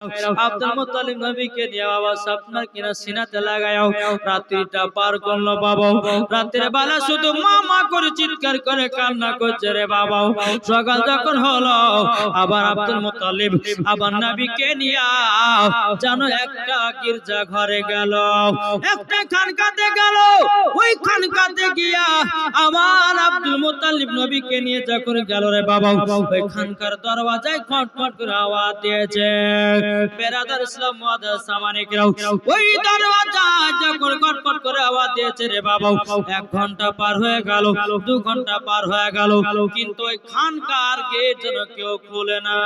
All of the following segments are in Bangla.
আব্দুল মুত্তালিব নবীকে নিয়ে বাবা আপনার কিনা সিনাতে লাগাও রাত্রিটা পার করলো বাবা রাতের বেলা শুধু মা মা করে চিৎকার করে কান্না করছে রে বাবা সকাল যখন হলো আবার আব্দুল মুত্তালিব আবার নবীকে নিয়ে জানো একটা গির্জা ঘরে গেল একটা খানকাতে গেল ওই খানকাতে গিয়া আমার আব্দুল মুত্তালিব নবীকে নিয়ে যখন গেল রে বাবা ওই খানকার দরওয়াজায় খটখট করে আওয়াজ দিয়েছে বেরাদার ইসলাম মুআদ্দাস সামানিকরাও ওই দরওয়াজায় যখন খটখট করে আওয়াজ দিয়েছে রে বাবা 1 ঘন্টা পার হয়ে গেল 2 ঘন্টা পার হয়ে গেল কিন্তু ওই খানকার গেট যেন কেউ খুলে না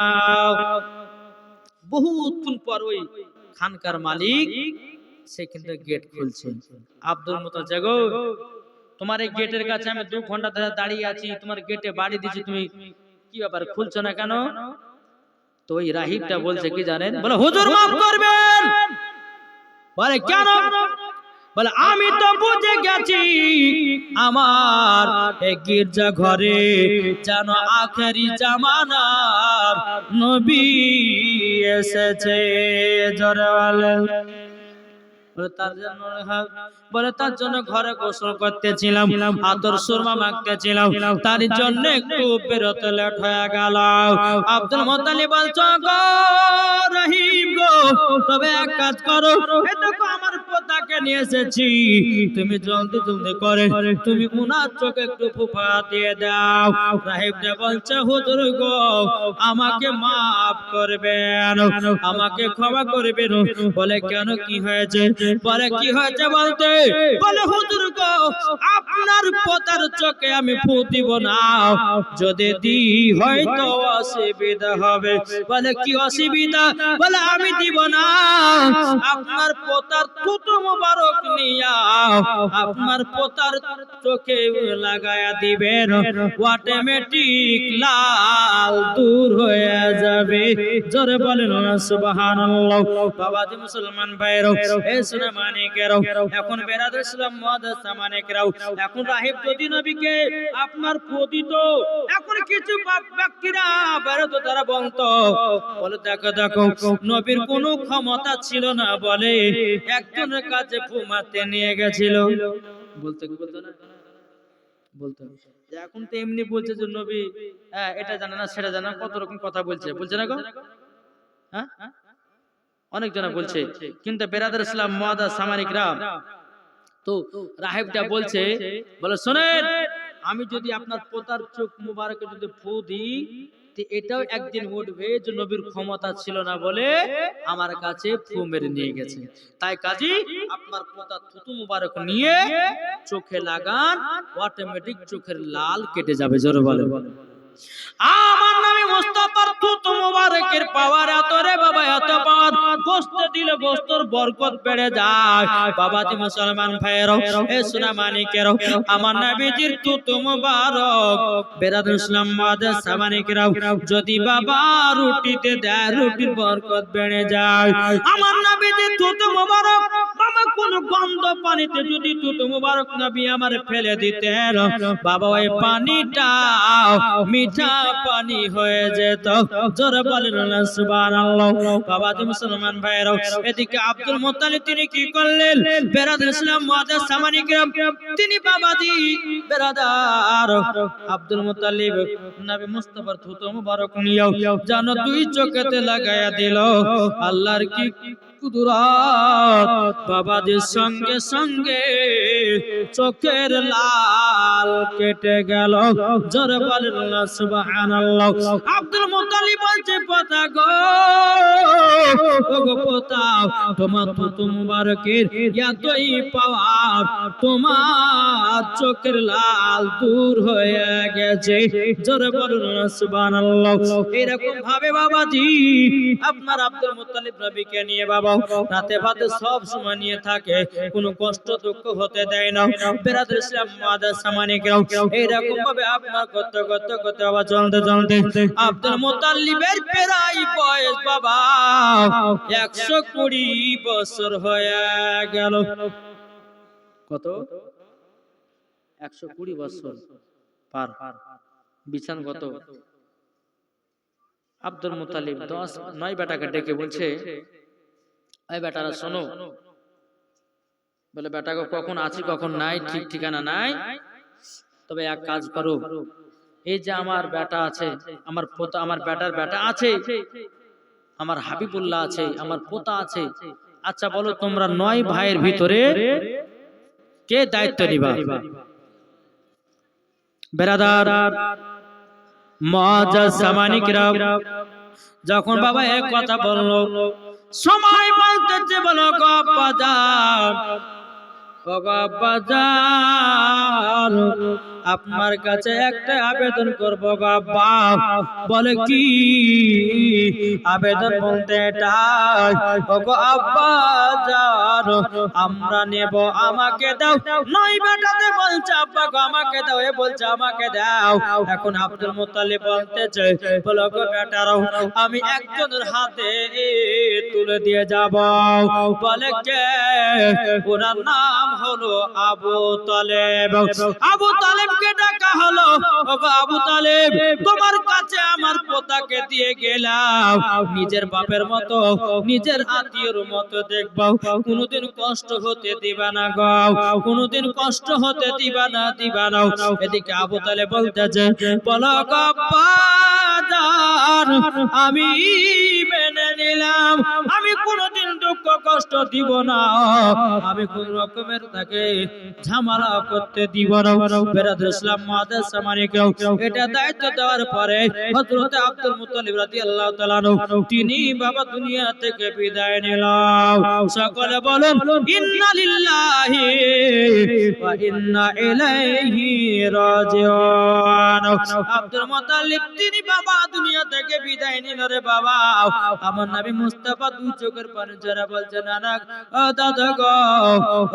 বহুক্ষণ পর ওই খানকার মালিক সে কিন্তু গেট খুলছে আব্দুল মুত্তালিব গো তোমার এই গেটের কাছে আমি 2 ঘন্টা ধরে দাঁড়িয়ে আছি তোমার গেটে বাড়ি দিয়েছি তুমি কি ব্যাপার খুলছো না কেন তো ওই রাহিবটা বলছে কি জানেন বলে হুজুর maaf করবেন বলে কেন বলে আমি তো বুঝে গেছি আমার এই গির্জা ঘরে জানো আখেরি জামানার নবী এসেছে জোরে বলেন বলে তার জন্য ঘরে গোসল করতেছিলাম আতর সুরমা মাখতেছিলাম তার জন্য একটু বেরোতে লেট হয়ে গেল আব্দুল মুত্তালিব বলছো গো রহিম গো তবে এক কাজ করো এই দেখো আমার পোতাকে নিয়ে এসেছি তুমি জলদি জলদি করে তুমি উনার চোখে একটু ফুফা দিয়ে দাও রাহিবটা বলছে হুজুর গো আমাকে maaf করবেন আমাকে ক্ষমা করবেন বলে কেন কি হয়েছে বলে কি হয়েছে বলতে বলে হুজুর গো আপনার পোতার চোখে আমি ফু দিব না যদি দি হয়তো অসুবিধা হবে বলে কি অসুবিধা বলে আমি দিব না আপনার পোতার থুতু মোবারক নিয়া আপনার পোতার চোখে লাগায়া দিবেন অটোমেটিক লাল দূর হয়ে যাবে জোরে বলেন সুবহানাল্লাহ বাবাজি মুসলমান ভাইরা এ শুনে মানিকেরাও এখন বেরাদার ইসলাম মুআদ্দাস সামানিকরাও এখন রাহিব যদি নবীকে আপনার পতিত এখন কিছু ব্যক্তিরা বেরোতো তারা বলতো বলে দেখো দেখো নবীর কোনো ক্ষমতা ছিল না বলে একজনের কাছে ফুমাতে নিয়ে গেছিল বলতে বলতো না বলতো এখন তো এমনি বলছে যে নবী এটা জানে না সেটা জানে না কত রকম কথা বলছে বলছে না গো হ্যাঁ অনেক জন বলছে কিন্তু বেরাদার ইসলাম মুআদ্দাস সামানিকরা তো রাহিবটা বলছে বলে শুনেন আমি যদি আপনার পোতার চোখ মুবারকে যদি ফু দিই তো এটাও একদিন উঠবে যে নবীর ক্ষমতা ছিল না বলে আমার কাছে ফু মেরে নিয়ে গেছে তাই কাজী আপনার পোতার থুতু মুবারক নিয়ে চোখে লাগান অটোমেটিক চোখের লাল কেটে যাবে জোরে বলে আমার নবী মুস্তাফার থুতু মুবারকের পাওয়ার এত রে বাবা এত পাওয়ার গোশত দিলে গোশতর বরকত বেড়ে যায় বাবাজি মুসলমান ভাইরা এ সোনা মানিকেরা আমার নবীজির থুতু মুবারক বেরাদার ইসলাম মুআদ্দাস সামানিকেরা যদি বাবা রুটিতে দেয় রুটির বরকত বেড়ে যায় আমার নবীজির থুতু মুবারক বাবা কোন গন্ধ পানিতে যদি থুতু মুবারক নবী আমার ফেলে দিতেন বাবা ওই পানিটা মিঠা পানি হয়ে যেত জোরে বলেন সুবহানাল্লাহ বাবাজি মুসলমান ভাইরা এদিকে আব্দুল মুত্তালিব তিনি কি করলেন বেরাদার ইসলাম মুআদ্দাস সামানিকরা তিনি বাবাজি বেরাদার আব্দুল মুত্তালিব নবী মুস্তাফার থুতু মুবারক নিয়ে জানো দুই চোখেতে লাগায়া দিল আল্লাহর কি কুদরত বাবাজির সঙ্গে সঙ্গে চোখের লাল কেটে গেল জোরে বলেন সুবহানাল্লাহ আব্দুল মুত্তালিব বলছে পোতা গো ওগো পোতা তোমার থুতু মুবারকের এতই পাওয়ার তোমার চোখের লাল দূর হয়ে গেছে জোরে বলেন সুবহানাল্লাহ এরকম ভাবে বাবাজি আপনার আব্দুল মুত্তালিব নবীকে নিয়ে বাবা রাতে ভাতে সব সময় নিয়ে থাকে কোনো কষ্ট দুঃখ হতে দেয় না বেরাদার ইসলাম মুআদ্দাস সামানিকরা এরকম ভাবে আপনার করতে করতে করতে বাবা চলতে চলতে আব্দুল মুত্তালিবের প্রায় বয়স বাবা 120 বছর হয়ে গেল কত 120 বছর পার বিছান কত আব্দুল মুতালিব 9 বেটাকে ডেকে বলছে, এই বেটারা শোনো, বলে বেটাকে কখন আছি কখন নাই ঠিক ঠিকানা নাই, তবে এক কাজ করো, এই যে আমার বেটা আছে, আমার পোতা, আমার বেটার বেটা আছে, আমার হাবিবুল্লাহ আছে, আমার পোতা আছে, আচ্ছা বলো তোমরা 9 ভাইয়ের ভিতরে কে দায়িত্ব নিবা? বেরাদার মুআজ্জাজ সামানিকরা যখন বাবা এক কথা বললো, সময় বলতেছে, বলো গো আব্বাজান, ও গো আব্বাজান, আপনার কাছে একটা আবেদন করবো গো আব্বা। বলে কি আবেদন? বলতে এটাই, ও গো আব্বাজান, আমরা নেব, আমাকে দাও। 9 বেটাতে বলছে আব্বা গো আমাকে দাও, এ বলছে আমাকে দাও। এখন আব্দুল মুত্তালিব বলতেছে, বলো গো বেটারাও, আমি একজনের হাতে তুলে দিয়ে যাব। বলে কে? ওনার নাম হলো আবু তালেব। আবু তালেবকে ডাকা হলো, ও গো আবু তালেব, তোমার কাছে আমার পোতাকে দিয়ে গেলাম, নিজের বাপের মতো, নিজের আত্মীয়র মতো দেখবো, কোনোদিন কষ্ট হতে দিবা না গো, কোনোদিন কষ্ট হতে দিবা না, দিবা না। এদিকে আবু তালেব বলতেছে, বলো গো আব্বাজান, আমি মেনে নিলাম, আমি কোনোদিন দুঃখ কষ্ট দিব না, আমি কোন রকমের তাকে ঝামেলা করতে দিব না। বেরাদুল ইসলাম মুআজ্জাজ সামানিকরাও, এটা দায়িত্ব দেওয়ার পরে হযরত আব্দুল মুত্তালিব রাদিয়াল্লাহু তাআলা তিনি বাবা দুনিয়া থেকে বিদায় নিলেন। সকলে বলেন ইন্না লিল্লাহি ওয়া ইন্না ইলাইহি রাজিউন। আব্দুল মুত্তালিব তিনি বাবা দুনিয়া থেকে বিদায় নিল রে বাবা। আমার নবী মুস্তাফা দুই চোখের পানি ঝরা বলছে, নানা ও দাদা গো,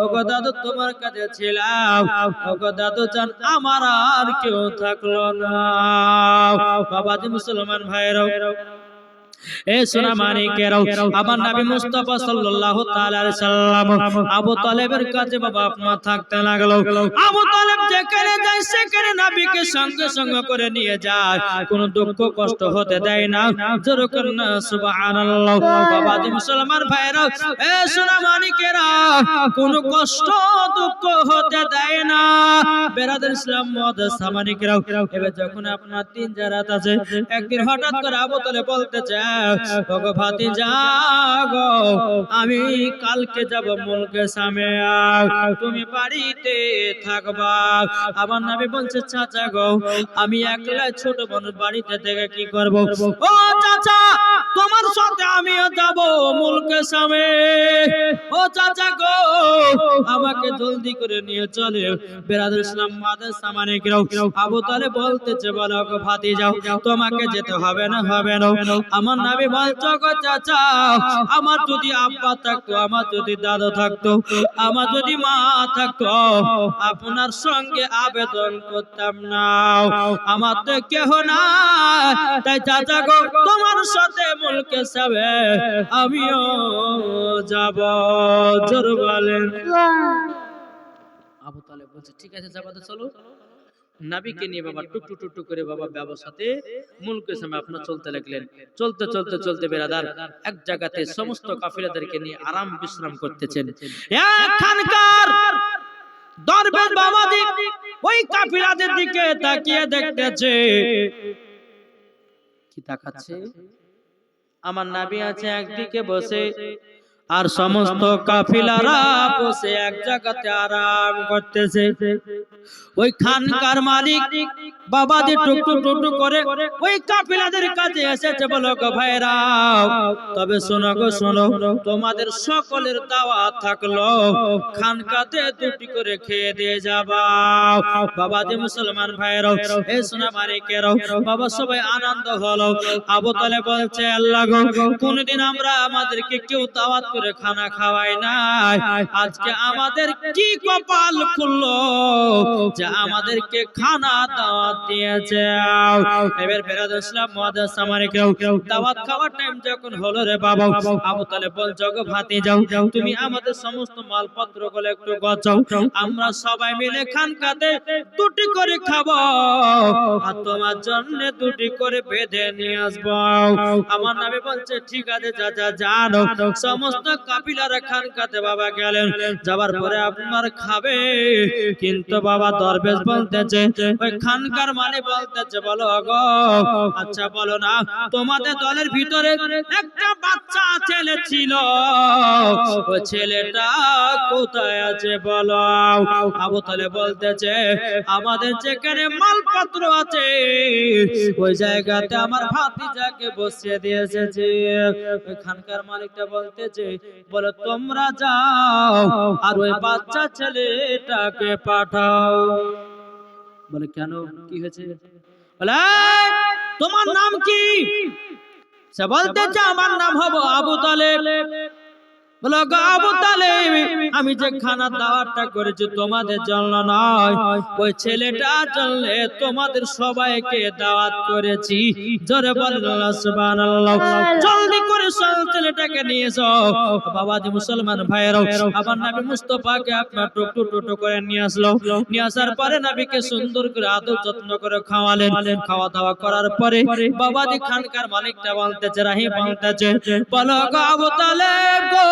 ও গো দাদু তোমার কাছে ছিলাম, ও গো দাদু জান আমার আর কেউ থাকলো না। বাবাজি মুসলমান ভাইরাও, এ সোনা মানিকেরাও, আমার নবী মুস্তাফা সাল্লাল্লাহু তাআলা আলাইহি সাল্লাম আবু তালেবের কাছে বাবা আপনা থাকতে লাগলো। আবু তালেব যেখানে যায় সেখানে নবীকে সঙ্গে সঙ্গে করে নিয়ে যায়, কোনো দুঃখ কষ্ট হতে দেয় না। জোরে করুন না সুবহানাল্লাহ। বাবাজি মুসলমান ভাইরাও, এ সোনা মানিকেরা, কোনো কষ্ট দুঃখ হতে দেয় না। বেরাদুল ইসলাম মুআজ্জাজ সামানিকেরাও, এবার যখন আপনার 3 রাত আছে, একদিন হঠাৎ করে আবু তালেব বলতে চায়, ওগো ভাতিজা গো, আমি কালকে যাব মুলকে সামে, তুমি বাড়িতে থাকবা। আমার নবী বলছে, চাচা গো, আমি একলা ছোট মানুষ বাড়িতে থেকে কি করব? ও চাচা, তোমার সাথে আমিও যাব মুলকে সামে। ও চাচা গো, আমাকে জলদি করে নিয়ে চলে। বেরাদুল ইসলাম মুআজ্জাজ সামানিকরাও, আবু তালেব বলতেছে, বলো গো ভাতিজা, তোমাকে যেতে হবে না, হবে না। আমার নবী বলছো গো চাচা, আমার যদি আব্বা থাকতো, আমার যদি দাদা থাকতো, আমার যদি মা থাকতো, আপনার সঙ্গে আবেদন করতাম না। আমার তো কেহ না, তাই চাচা গো তোমার সাথে মুলকে সামে আমিও যাব। জোরে বলেন। আবু তালেব বলছে, ঠিক আছে যাবাতে চলো। নবীকে নিয়ে বাবা টুক টুক টুক করে বাবা ব্যবসাতে মুলকে সামে আপনার চলতে লাগলেন। চলতে চলতে চলতে বেরাদার এক জায়গাতে সমস্ত কাফিলাদেরকে নিয়ে আরাম বিশ্রাম করতেছেন। এখানকার দরবেশ বাবাজি ওই কাফিলাদের দিকে তাকিয়ে দেখতেছে। কি তাকাচ্ছে? আমার নবী আছে একদিকে বসে, আর সমস্ত কাফিলারা বসে এক জায়গাতে আরাম করতেছে। ওই খানকার মালিক বাবাজি টুকটুক টুকটুক করে ওই কাফিলাদের কাছে এসেছে, বলো গো ভাইরা, তবে শোনো গো শোনো, তোমাদের সকলের দাওয়াত থাকলো, খানকাতে 2টি করে খেয়ে দিয়ে যাবা। বাবাজি মুসলমান ভাইরা, এই সোনা মানিকেরাও, বাবা সবাই আনন্দ হলো। আবু তালেব বলছে, আল্লাহ গো, কোনদিন আমরা আমাদেরকে কেউ দাওয়াত করে খানা খাওয়াই নাই, আজকে আমাদের কি কপাল খুললো যে আমাদেরকে খানা দাওয়াত দিয়েছে। এবার বেরাদ ইসলাম মুআদ্দাস সামারিকে দাওয়াত খাওয়ার টাইম যখন হলো রে বাবা, আবু তালেব বলছে গো ভাতিজাও, তুমি আমাদের সমস্ত মালপত্র গুলো একটু গছাও, আমরা সবাই মিলে খানকাতে দুটি করে খাবো আর তোমার জন্য দুটি করে বেঁধে নিয়ে আসবো। আমার নবী বলছে ঠিক আছে চাচা জানো। সমস্ত কাফিলারা খানকাতে বাবা গেলেন, যাবার পরে আপনার খাবে, কিন্তু বাবা দরবেশ বলতেছে, ওই খানকার মানে বলতেছে বলো গো, আচ্ছা বলো না তোমাদের দলের ভিতরে একটা বাচ্চা ছেলে ছিল, ওই ছেলেটা কোথায় আছে বলো। আবু তালেব বলতেছে আমাদের যেখানে মালপত্র আছে ওই জায়গাতে আমার ভাতিজাকে বসিয়ে দিয়ে এসেছে। ওই খানকার মালিকটা বলতেছে বলে তোমরা যাও আর ওই বাচ্চা ছেলেটাকে পাঠাও। বলে কেন, কি হয়েছে? বলে তোমার নাম কি? সে বলতেছে আমার নাম হবো আবু তালেব। বলো গো আবু তালেব, আমি যে খানা দাওয়াতটা করেছি তোমাদের জন্য নয়, ওই ছেলেটার জন্য তোমাদের সবাইকে দাওয়াত করেছি। জোরে বলুন সুবহানাল্লাহ। জলদি করে সব ছেলেটাকে নিয়ে এসো। বাবাজি মুসলমান ভাইরা, আমার নবী মুস্তাফাকে আপনার টুকটু টুকটু করে নিয়ে আসলো। নিয়ে আসার পরে নবীকে সুন্দর করে আদর যত্ন করে খাওয়ালেন। খাওয়া দাওয়া করার পরে বাবাজি খানকার মালিকটা বলতেছে, রাহিম বলতেছে, বলো গো আবু তালেব গো,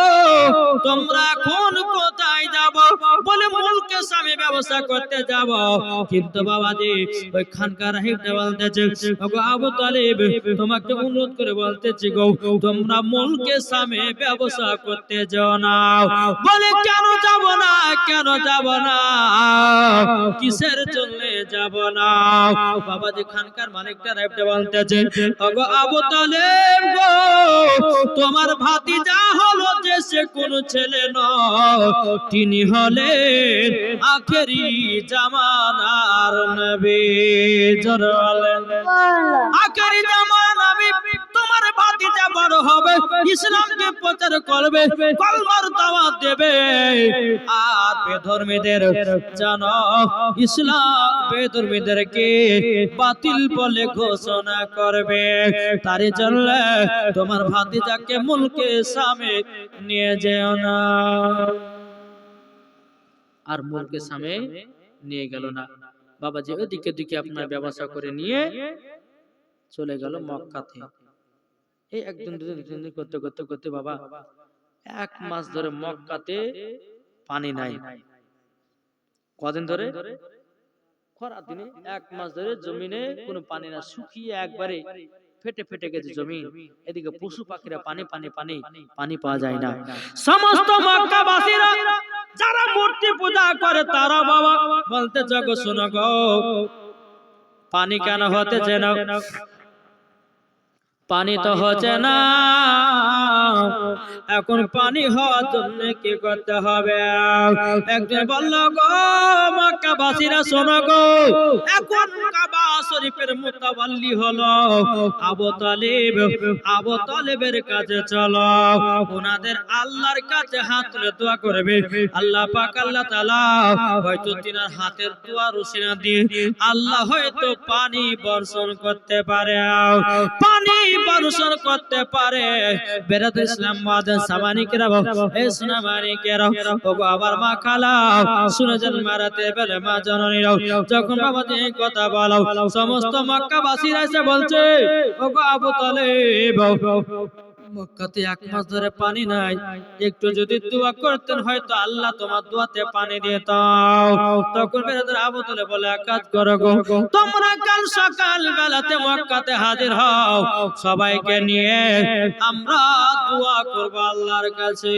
তোমরা এখন কোথায় যাব? বলে মুলকে স্বামী ব্যবসা করতে যাব। কিন্তু বাবাজি ওই খানকার রাহিবটা বলতেছে, ওগো আবু তালেব তোমাকে অনুরোধ করে বলতেছি গো, তোমরা মুলকে স্বামী ব্যবসা করতে যাও না। বলে কেন যাব না, কেন যাব না, কিসের জন্য যাব না? বাবাজি খানকার মালিকটা রাহিবটা বলতেছে, ওগো আবু তালেব গো, তোমার ভাতিজা হলো যে সে কোন ছেলে নয়, তিনি হলেন আখেরি জামানার নবী। আখেরি জামানার নবী। তোমার ভাতিজা বড় হবে, ইসলামকে প্রচার করবে, কলমার দাওয়াত দেবে, আর বেধর্মীদের জানো ইসলাম বেধর্মীদেরকে বাতিল বলে ঘোষণা করবে। তারই জন্য তোমার ভাতিজাকে মুলকে সামনে নিয়ে যেও না। আর মুলকে সামনে নিয়ে গেল না। বাবাজি ওদিকে দিকে আপনার ব্যবসা করে নিয়ে চলে গেল মক্কাতে। এই একদিন দুদিন তিন দিন করতে করতে করতে বাবা 1 মাস ধরে মক্কাতে পানি নাই। কদিন ধরে? খরা দিনে 1 মাস ধরে জমিনে কোনো পানি না, শুকিয়ে একবারে ফেটে ফেটে গেছে জমি। এদিকে পশু পাখিরা পানি পানি পানি পানি পাওয়া যায় না। সমস্ত মক্কাবাসীরা যারা মূর্তি পূজা করে তারা বাবা বলতে জগ শোনো গো, পানি কেন হতেছে না? পানি তো হচ্ছে না, এখন পানি হওয়ার জন্য কি করতে হবে? একজন বলল গো মক্কাবাসীরা শোনো গো, এখন কাবা শরীফের মুতাওয়াল্লি হলো আবু তালেব। আবু তালেবের কাছে চলো, ওনাদের আল্লাহর কাছে হাত তুলে দোয়া করবে। আল্লাহ পাক আল্লাহ তাআলা হয়তো তিনার হাতের দোয়া রুশিনা দিয়ে আল্লাহ হয়তো পানি বর্ষণ করতে পারে, পানি বর্ষণ করতে পারে। বেরাদ ইসলাম মুআদ্দাস সামানিকেরা, এই সুনামানিকেরা, ওগো আবার মা খালা শুনে যান মারাতে বেলে মা জননীরা, যখন বাবাজি এই কথা বলো সমস্ত মক্কাবাসীরা এসে বলছে, ওগো আবু তালেব মক্কাতে 1 মাস ধরে পানি নাই, একটু যদি দোয়া করতেন হয়তো আল্লাহ তোমার দোয়াতে পানি দিতাম। তখন বেরাদার আবু তালেব বলে এক কাজ করো গো, তোমরা কাল সকাল বেলাতে মক্কাতে হাজির হও, সবাইকে নিয়ে আমরা দোয়া করব আল্লাহর কাছে।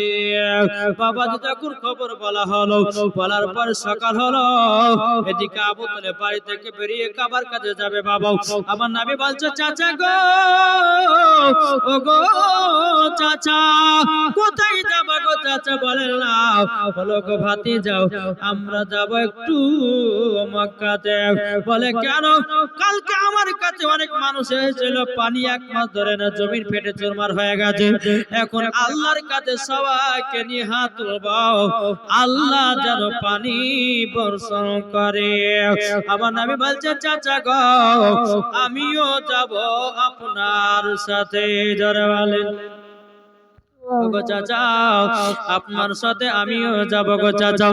বাবাজি যখন খবর বলা হলো, বলার পর সকাল হলো, এদিকে আবু তালেব বাড়ি থেকে বেরিয়ে কাবার কাছে যাবে। বাবা আমার নবী বলছে, চাচা গো, ও গো চাচা, কোথায় যাবা গো চাচা বলেন না হলো গো ভাতিজা আমরা যাব একটু মক্কাতে। বলে কেন? কালকে আমার কাছে অনেক মানুষ এসেছিল, পানি এক মাস ধরে না জমিন ফেটে চুরমার হয়ে গেছে। এখন আল্লাহর কাছে সবাইকে নিয়ে হাত তুলবো, আল্লাহ যেন পানি বর্ষণ করে। আমার নবী বলছে চাচা গো আমিও যাব আপনার সাথে। জোরে বলেন গো চাচা আপনার সাথে আমিও যাব গো চাচা।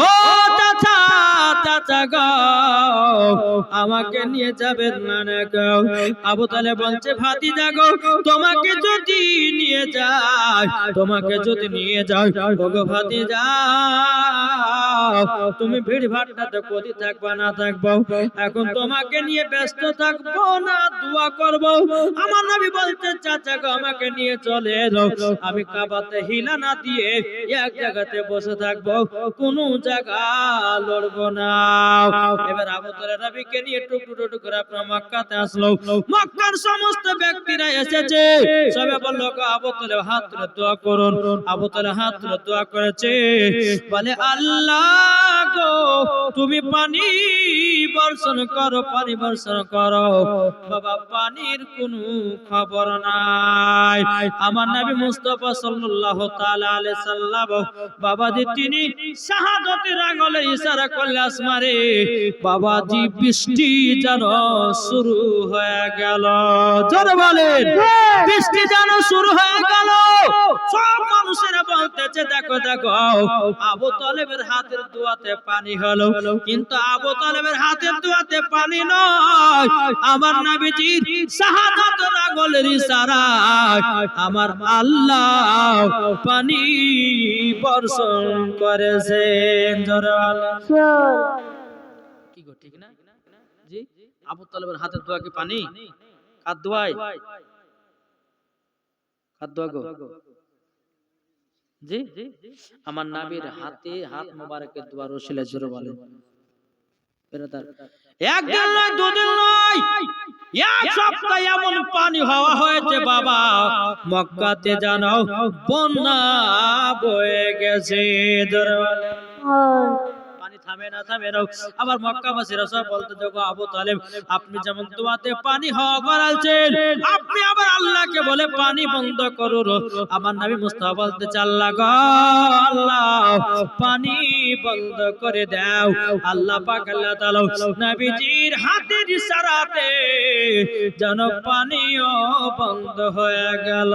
ও চাচা চাচা গো আমাকে নিয়ে যাবেন না গো? আবু তালেব বলছে ভাতিজা গো তোমাকে যদি নিয়ে যায়, তোমাকে যদি নিয়ে যায় গো ভাতিজা তুমি ভিড় ভাট্টাতে কোথায় থাকবা না থাকবো, এখন তোমাকে নিয়ে ব্যস্ত থাকবো না দোয়া করব। আমার নবী বলতে চাচা গো আমাকে নিয়ে চলে যাও, আমি কাবাতে হিলা না দিয়ে এক জায়গাতে বসে থাকবো, কোনো জায়গা লড়বো না। এবার আবু তালেব নবীকে নিয়ে টুকরো টুকরো করে আপনার মক্কাতে আসলো। মক্কার সমস্ত ব্যক্তিরা এসেছে, সবাই বলল আবু তালেব হাত তুলে দোয়া করুন। আবু তালেব হাত তুলে দোয়া করেছে, বলে আল্লাহ গো তুমি পানি বর্ষণ করো, পানি বর্ষণ করো। বাবা পানির কোনো খবর নাই। আমার নবী মুস্তাফা সাল্লাল্লাহু তাআলা আলাইহি সাল্লাম বাবাজি তিনি শাহাদাতের আঙ্গুলে ইশারা করলে আসমানে বাবাজি বৃষ্টি যেন শুরু হয়ে গেল। জোরে বলেন বৃষ্টি যেন শুরু হয়ে গেল। সব মানুষেরা বলতেছে দেখো দেখো আবু তালেবের হাতের দোয়াতে পানি হলো, কিন্তু আবু তালেবের হাতের দোয়াতে পানি নয়, আমার নবীজির শাহাদাতের আঙ্গুলের ইশারায় আমার আল্লাহ পানি বর্ষণ করেছেন। জোরে বলেন কি গো ঠিক না জি? আবু তালেবের হাতের দোয়া কি পানি? কার দোয়ায়? কার দোয়া গো জি? আমার নবীর হাতে হাত মোবারকের দোয়া রসিলা। জোরে বলেন একদিন নয় দুদিন নয় এক সপ্তাহ এমন পানি হওয়া হয়েছে বাবা মক্কাতে জানো বন্যা বয়ে গেছে। জোরে বলেন পানি থামে না থামে না। আবার মক্কাবাসীরা সব বলতে দেখো আবু তালেব আপনি যেমন দোয়াতে পানি হওয়া করালছেন, আপনি আবার আল্লাহকে বলে পানি বন্ধ করুন। আমার নবী মুস্তাফা বলতে আল্লাহ গো আল্লাহ পানি বন্ধ করে দাও। আল্লাহ পাক আল্লাহ তাআলা নবীজির হাতের ইশারাতে যেন পানিও বন্ধ হয়ে গেল।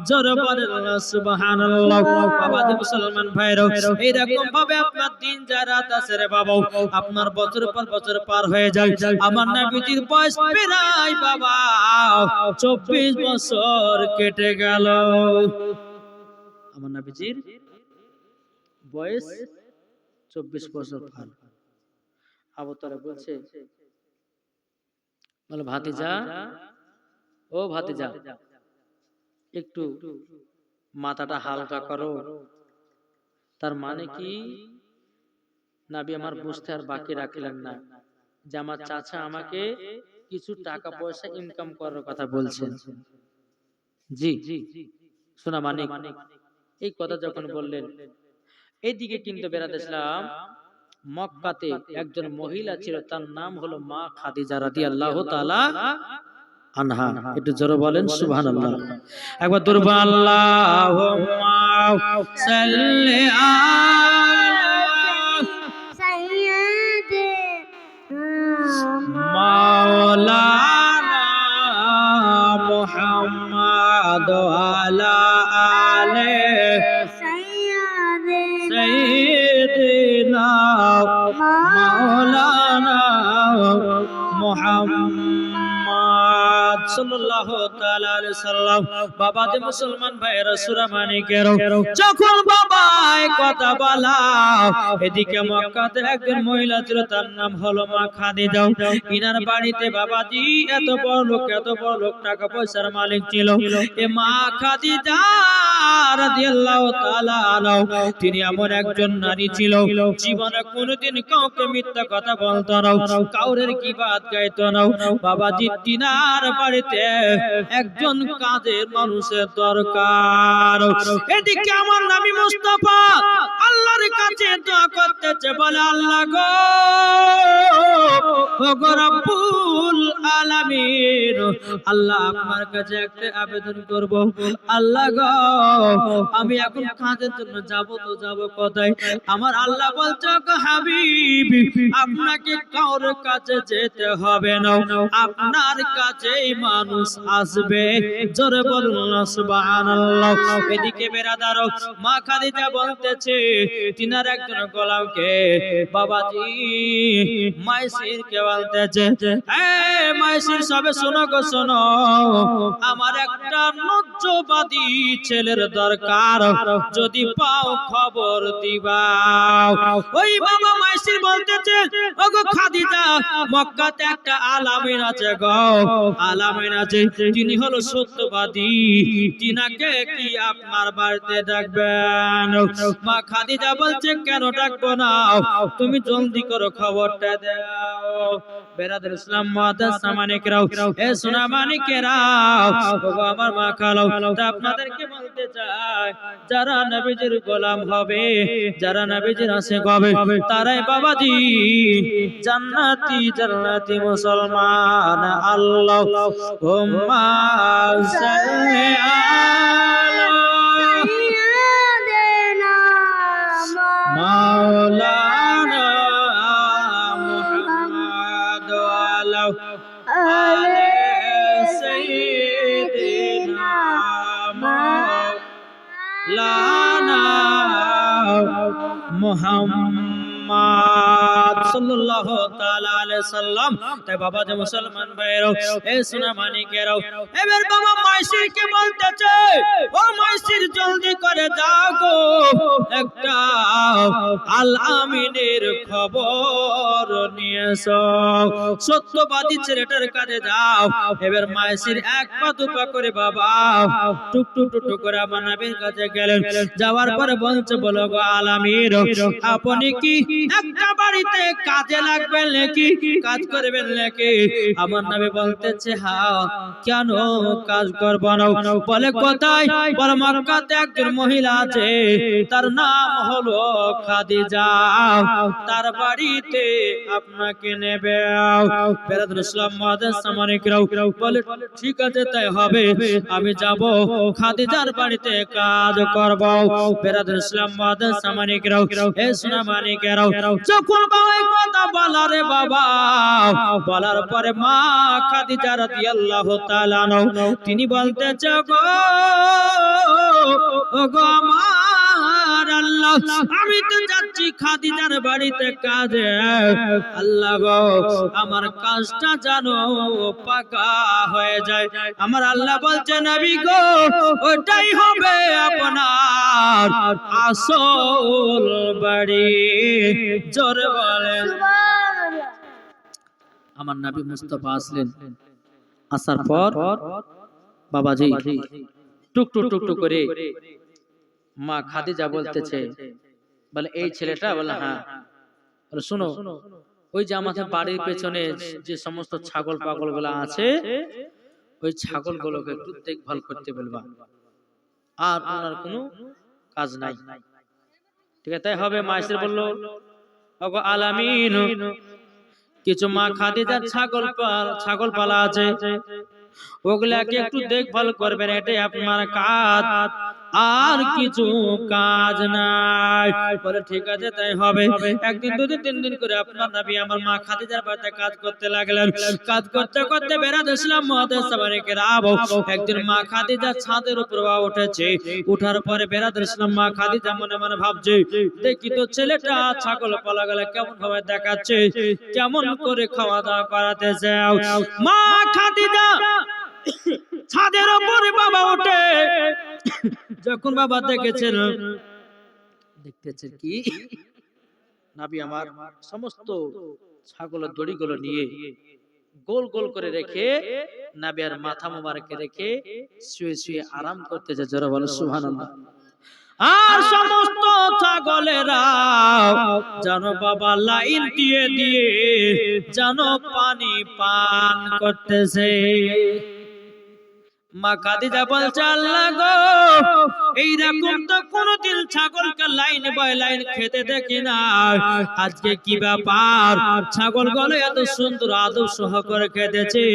জোরে বলেন সুবহানাল্লাহ। বাবা মুসলমান ভাইরা এইরকম ভাবে আপনার দিন যা রাত আছে রে বাবা, আপনার বছর পর বছর পার হয়ে যায়। আমার নবীজির বয়স প্রায় বাবা 24 বছর কেটে গেল। আমার নবীজির বয়স 24 বছর পার। আবু তালেব বলছে বলে ভাতিজা ও ভাতিজা একটু মাথাটা হালকা করো। তার মানে কি নবী আমার বুঝতে আর বাকি রাখলেন না যে আমার চাচা আমাকে কিছু টাকা পয়সা ইনকাম করার কথা বলছেন। জি শোনা মানিক এই কথা যখন বললেন, এইদিকে কিন্তু বেড়াতে ইসলাম মক্কাতে একজন মহিলা ছিল, তার নাম হলো মা খাদিজা রাদিয়াল্লাহু তাআলা আনহা। একটু জোরে বলেন সুবহানাল্লাহ। একবার দুরবা আল্লাহুম্মা সাল্লি মাওলানা মুহাম্মদ আলা আলে সাইয়্যিদিনা মাওলানা মুহাম্মদ সাল্লাল্লাহু তাআলা আলাইহি সাল্লাম। বাবা যে মুসলমান ভাইরা সূরা মানিকের যখন বাবা এই কথা বলা, এদিকে মক্কাতে একজন মহিলা ছিল, তার নাম হলো মা খাদিজা। ইনার বাড়িতে বাবাজি এত বড় লোক টাকা পয়সার মালিক ছিল। এ মা খাদিজা রাদিয়াল্লাহু তাআলা আনহা তিনি এমন একজন নারী ছিল জীবনে কোনোদিন কাউকে মিথ্যা কথা বলতো না, কাউরের গীবাত গাইতো না। বাবাজি তিনার বাড়িতে একজন কাজের মানুষের দরকার। এদিকে আমার নবী মুস্তাফা আল্লাহর কাছে দোয়া করতেছে, বলে আল্লাহ গো, ওগো রব্বুল আলামিন, আল্লাহ আপনার কাছে একটা আবেদন করব। আল্লাহ গো, আমি এখন কাজের জন্য যাব তো যাব কোথায়? আমার আল্লাহ বলছে, গো হাবিব, আপনাকে কার কাছে যেতে হবে না, আপনার কাছেই মানুষ আসবে। জোরে বলুন সুবহানাল্লাহ। এদিকে বেরাদার মা খাদিজা বলতেছে তিনার একজন গোলামকে, বাবাজি মাইসির কে বলতেছে, এ মাইসির সবে শোনো গো শোনো, আমার একটা নজ্জবাদী ছেলের দরকার, যদি পাও খবর দিবা। ওই বাবা মাইসির বলতেছে, ওগো খাদিজা, মক্কাতে একটা আলামিন আছে গো, আলামিন আছে, তিনি হলো সত্যবাদী, তিনাকে কি আপনার বাড়িতে ডাকবেন? মা খাদিজা বলছে, কেন ডাকবো না, তুমি জলদি করো খবরটা দাও। বেরাদর ইসলাম মুআদ্দাস সামানিকরাও, এ সোনা মানিকেরাও, ওগো আমার মা খালাও, তা আপনাদেরকে বলতে চাই, যারা নবীজির গোলাম হবে, যারা নবীজির আশিক হবে, তারাই বাবাজি জান্নাতি জান্নাতি মুসলমান। আল্লাহুম্মা সাল্লি আলা সাইয়্যিদিনা মাওলানা মুহাম্মদ ওয়া আলা আলি সাইয়্যিদিনা মাওলানা মুহাম্মদ সাল্লাল্লাহু তাআলা আলাইহি সাল্লাম। তাই বাবা যে মুসলমান ভাইরাও, এ সোনা মানিকেরাও, এবার বাবা মাইসিরকে বলতেছে, ও মাইসির জলদি করে যাও গো, একটা আল আমিনের খবর নিয়ে এসো, সত্যবাদী ছেলেটার কাছে যাও। এবার মাইসির এক পা দুপা করে বাবা টুক টুক করে আমার নবীর কাছে গেলেন। যাওয়ার পরে বলছে, বলো গো আল আমির, আপনি কি একটা বাড়িতে কাজে লাগবেন নাকি, কাজ করবেন নাকি? আমার নবী বলতেছে, হ্যাঁ, কেন কাজ করব না? বলে কোথায়? বলে মক্কাতে একজন মহিলা আছে, তার নাম হলো খাদিজা, তার বাড়িতে আপনাকে নেবে। বেরাদর ইসলাম মুআদ্দাস সামানিকরাও বলে, ঠিক আছে তাই হবে, আমি যাব খাদিজার বাড়িতে কাজ করব। বেরাদর ইসলাম মুআদ্দাস সামানিকরাও, এ সোনা মানিকেরাও, যখন বাবা কথা বলারে বাবা বলার পরে মা খাদিজা রাদিয়াল্লাহু তাআলা আনহা তিনি বলতেছে, গো ওগো আমার আল্লাহ, আমি তো যাচ্ছি খাদিজার বাড়িতে কাজে, আল্লাহ গো আমার কাজটা জানো পাকা হয়ে যায়। আমার আল্লাহ বলছে, নবী গো, ওটাই হবে আপনার আসল বাড়ি। জোরে বলেন সুবহানাল্লাহ। আমার নবী মুস্তাফা আসলেন, আসার পর বাবাজি টুক টুক টুক টুক করে মা খাদিজা বলতেছে, বলে এই ছেলেটা? বলে হ্যাঁ। বলে শোনো, ওই যে আমাদের বাড়ির পেছনে যে সমস্ত ছাগল পাগল গুলো আছে, ওই ছাগল গুলোকে একটু দেখভাল করতে বলবা, আর ওনার কোনো কাজ নাই। ঠিক আছে তাই হবে। মাইসির বলল, ওগো আল আমিন, কিছু মা খাদিজার ছাগল পালা আছে, ওগুলাকে একটু দেখভাল করবেন, এটাই আপনার কাজ, আর কিছু কাজ নাই। বলে ঠিক আছে তাই হবে। একদিন দুদিন তিন দিন করে আপনার নবী আমার মা খাদিজার বাড়িতে কাজ করতে লাগলেন। কাজ করতে করতে বেরাদর ইসলাম মুআদ্দাস সামানিকেরাও, একদিন মা খাদিজা ছাদের উপর উঠেছে। উঠার পরে বেরাদর ইসলাম মা খাদিজা মনে মনে ভাবছে, দেখি তো ছেলেটা ছাগল পালা গেলে কেমন ভাবে দেখাচ্ছে, কেমন করে খাওয়া দাওয়া করাতেছে। মা খাদিজা ছাদের উপরে বাবা ওঠে, যখন বাবা দেখেছেন, দেখতেছে কি নবী আমার সমস্ত ছাগলের দড়িগুলো নিয়ে গোল গোল করে রেখে নবীর মাথা মোবারকে রেখে শুয়ে শুয়ে আরাম করতেছে। জোরে বলো সুবহানাল্লাহ। আর সমস্ত ছাগলেরা যেন বাবা লাইন দিয়ে দিয়ে যেন পানি পান করতেছে। মা খাদিজা বলছে, আল্লাহ গো, এইরকম তো কোনদিন ছাগলকে লাইন বাই লাইন খেতে দেখি না, আজকে কি ব্যাপার? ছাগলগুলো এত সুন্দর আদব সহকারে খেতেছে,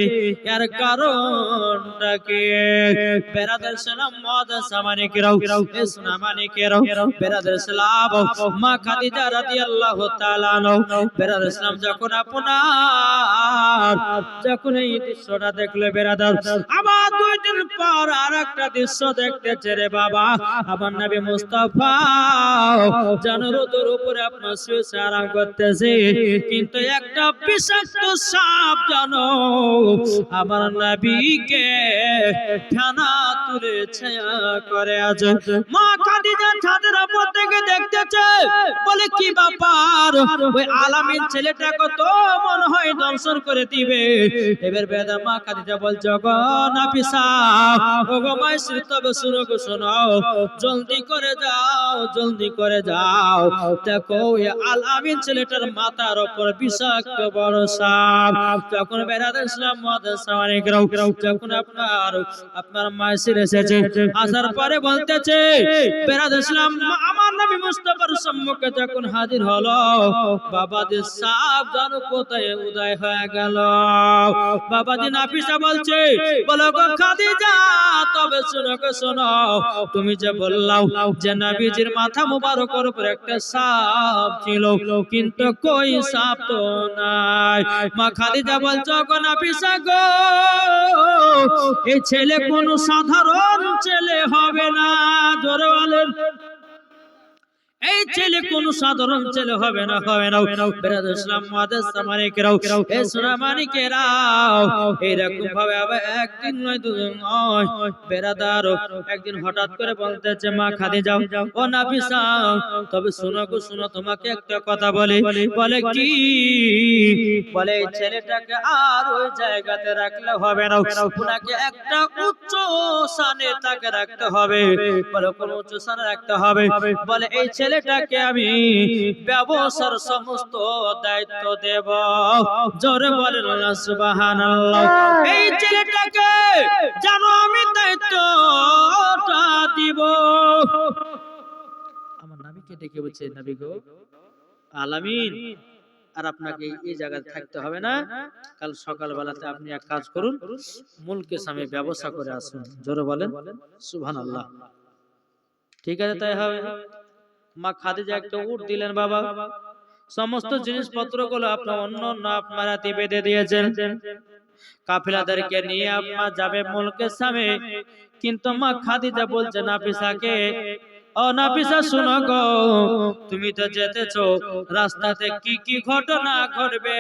এর কারণটা কি? বেরাদার সালাম মুআদ্দাস সামানিকেরাও, ইসলামানিকেরাও, বেরাদার সালাম, মা খাদিজা রাদিয়াল্লাহু তাআলা আনহা, বেরাদার সালাম যখন যখন এই দৃশ্যটা দেখলে বেরাদার, আবার দুই দিন পর আরেকটা দৃশ্য দেখতেছে রে বাবা। আমার নবী মুস্তাফা জানুরুদের উপরে আপনার শুয়ে আরাম করতেছে, কিন্তু একটা বিষাক্ত সাপ জানো আমার নবীকে খানা তুলেছে করে আছে। মা খাদিজা ছাদের উপর থেকে দেখতেছে, বলে কি ব্যাপার? ওই আলামিন ছেলেটাকে তো মনে হয় দর্শন করে দিবে। এবার বেদা মা খাদিজা বলছে, গো নাফিসা, ও গো মাইসি, তবে শুনো গো, শোনো, জলদি করে যাও, জলদি করে যাও, দেখো ওই আলামিন ছেলেটার মাথার উপর বিষাক্ত বড় সাপ। যখন বেরাদার ইসলাম মুআদ্দাস সামানিকেরাও, যখন আপনার মাইসির এসেছে, আসার পরে বলতেছে, বেরাদার ইসলাম আমার নবী মুস্তাফার সম্মুখে যখন হাজির হলো, বাবাজি সাপ জানো কোথায় উদয় হয়ে গেল। বাবাজি নাফিসা বলছে, বলো গো খাদিজা, তবে শোনো গো শোনো, তুমি যে বললাও যে নবীজির মাথা মোবারকের উপর একটা সাপ ছিল, কিন্তু কই সাপ তো নাই। মা খাদিজা বলছে, গো নাফিসা গো, এই ছেলে কোনো সাধারণ ছেলে হবে না। জোরে বলেন, এই ছেলে কোন সাধারণ ছেলে হবে না, হবে না। বেরাদার ইসলাম মুআদ্দাস সামানিকেরাও, এ সোনামানিকেরাও, এরকম ভাবে আবার একদিন নয় দুদিন নয়, বেরাদার একদিন হঠাৎ করে বলতেছে, মা খাদিজা, ও নাফিসা, তবে শোনো গো শোনো, তোমাকে একটা কথা বলি। বলে কি? বলে এই ছেলেটাকে আর ওই জায়গাতে রাখলে হবে না, ওনাকে একটা উচ্চ স্থানে তাকে রাখতে হবে। বলে কোন উচ্চ স্থানে রাখতে হবে? বলে এই ছেলেটাকে আমি ব্যবসার সমস্ত দায়িত্ব দেব। জোরে বলেন না সুবহানাল্লাহ। এই ছেলেটাকে জানো আমি দায়িত্বটা দিব। আমার নবীকে ডেকে বলছে, নবী গো আলামিন, আর আপনাকে এই জায়গায় থাকতে হবে না, কাল সকালবেলাতে আপনি এক কাজ করুন, মুলকের সামনে ব্যবসা করে আসুন। জোরে বলেন সুবহানাল্লাহ। ঠিক আছে, তাই হবে। মা খাদিজা একটা উট দিলেন বাবা, সমস্ত জিনিসপত্র গুলো আপনার অন্য আপনারা বেঁধে দিয়েছেন, কাফিলাদেরকে নিয়ে আপনার যাবে মুলকের সামনে। কিন্তু মা খাদিজা বলছে নাফিসাকে, ও নাফিসা শোনো গো, তুমি তো যেতেছো, রাস্তাতে কি কি ঘটনা ঘটবে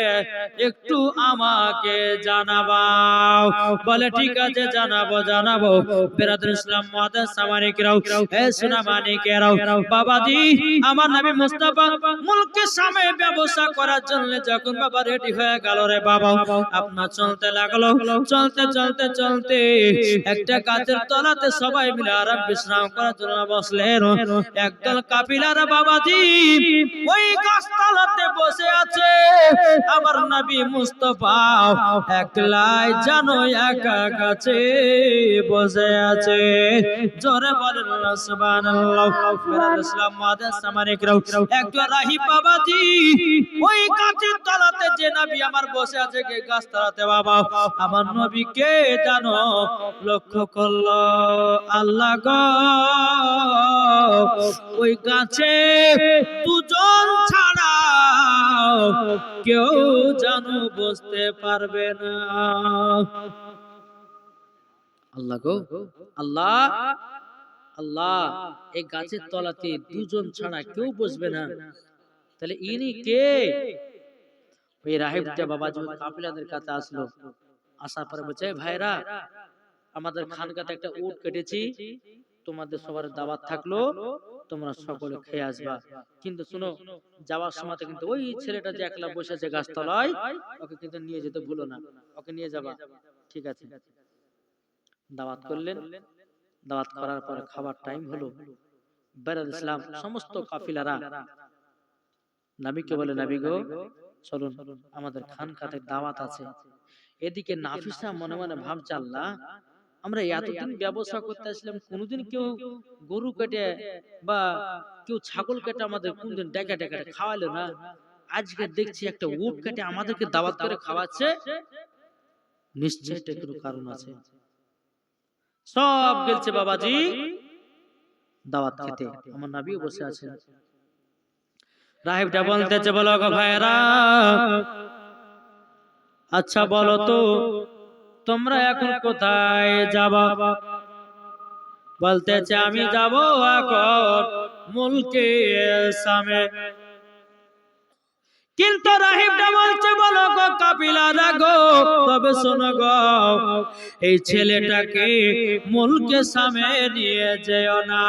একটু আমাকে জানাবাও। বলে ঠিক আছে, জানাবো জানাবো। বেরাদার ইসলাম মুআদ্দাস সামানিকেরাও, এ সোনামানিকেরাও, বাবাজি আমার নবী মুস্তাফা মুলকের সামনে ব্যবসা করার জন্য যখন বাবা রেডি হয়ে গেল রে বাবা, আপনার চলতে লাগলো, চলতে চলতে চলতে একটা গাছের তলাতে সবাই মিলে আরাম বিশ্রাম করার জন্য বসলেন। একদল কাফিলারা বাবাজি ওই গাছতলাতে বসে আছে। আমার নবী মুস্তাফা একলাই জানো একা গাছে বসে আছে। জোরে বলেন না সুবহানাল্লাহ। বেরাদার ইসলাম মুআদ্দাস সামানিকেরাও, একজন রাহিব বাবাজি ওই গাছের তলাতে যে নবী আমার বসে আছে, কে গাছতলাতে বাবা, আমার নবীকে জানো লক্ষ্য করলো। আল্লাহ গো, ওই গাছে দুজন ছাড়া কেউ জানো বসতে পারবে না। আল্লাহ গো, আল্লাহ আল্লাহ, এই গাছের তলাতে দুজন ছাড়া কেউ বসবে না, তাহলে ইনি কে? ওই রাহিবটা বাবাজি কাফিলাদের কাছে আসলো, আসার পরে বলছে, ভাইরা আমাদের খানকাতে একটা উট কেটেছি, তোমাদের সবার দাওয়াত থাকলো, তোমরা সকলে খেয়ে আসবা, কিন্তু শুনো যাওয়ার সময় কিন্তু ওই ছেলেটা যে একলা বসেছে গাছতলায় ওকে কিন্তু নিয়ে যেতে ভুলো না, ওকে নিয়ে যাবা। ঠিক আছে, দাওয়াত করলেন। দাওয়াত করার পরে খাবার টাইম হলো, বেরাদ ইসলাম সমস্ত কাফিলারা নবীকে বলে, নবী গো চলুন, আমাদের খানকাতে দাওয়াত আছে। এদিকে নাফিসা মনে মনে ভাবছে, আল্লাহ আমরা এতদিন ব্যবসা করতে আসলাম, কোনদিন কেউ গরু কেটে বা কেউ ছাগল কেটে আমাদের কোনদিন ডেকে ডেকে খাওয়ালো না, আজকে দেখছি একটা উট কেটে আমাদেরকে দাওয়াত করে খাওয়াচ্ছে, নিশ্চয়ই একটা কোনো কারণ আছে। সব গেলছে বাবাজি দাওয়াত খেতে, আমার নবীও বসে আছেন। রাহিবটা বলতেছে, বলো গো ভাইরা, আচ্ছা বলো তো তোমরা এখন কোথায় যাবা? বলতেছে আমি যাব এখন মুলকে সামে। কিন্তু রাহিবটা বলছে, বলো গো কাবিলারা গো, তবে শোনো গো, এই ছেলেটাকে মুলকে সামে নিয়ে যেও না।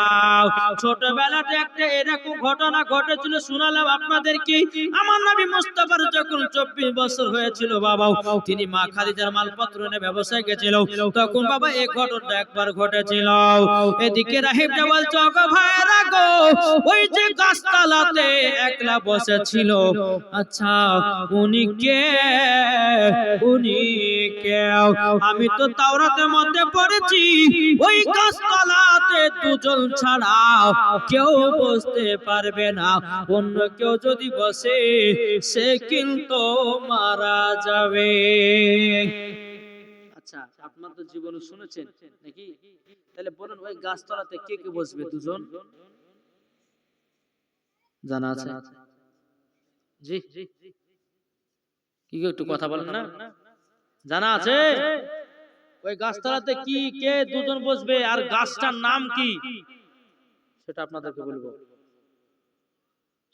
ছোটবেলাতে একটা এরকম ঘটনা ঘটেছিল, শোনালাম আপনাদেরকে। আমার নবী মুস্তাফার যখন 24 বছর হয়েছিল বাবা, তিনি মা খাদিজার মালপত্র নিয়ে ব্যবসায় গেছিল, তখন বাবা এই ঘটনাটা একবার ঘটেছিল। এদিকে রাহিবটা বলছে, গো ভাইরা গো, ওই যে গাছতলাতে একলা বসেছিল, আচ্ছা উনি কে? উনি কে? আমি তো তাওরাতের মধ্যে পড়েছি ওই গাছতলাতে দুজন ছাড়া কেউ বসতে পারবে না, অন্য কেউ যদি বসে সে কিন্তু মারা যাবে। আচ্ছা আপনার তো জীবনে শুনেছেন নাকি? তাহলে বলুন ওই গাছতলাতে কে কে বসবে? দুজন জানা আছে? জি কি একটু কথা বলেন না, জানা আছে? ওই গাছতলাতে কি কে দুজন বসবে আর গাছটার নাম কি সেটা আপনাদেরকে বলবো।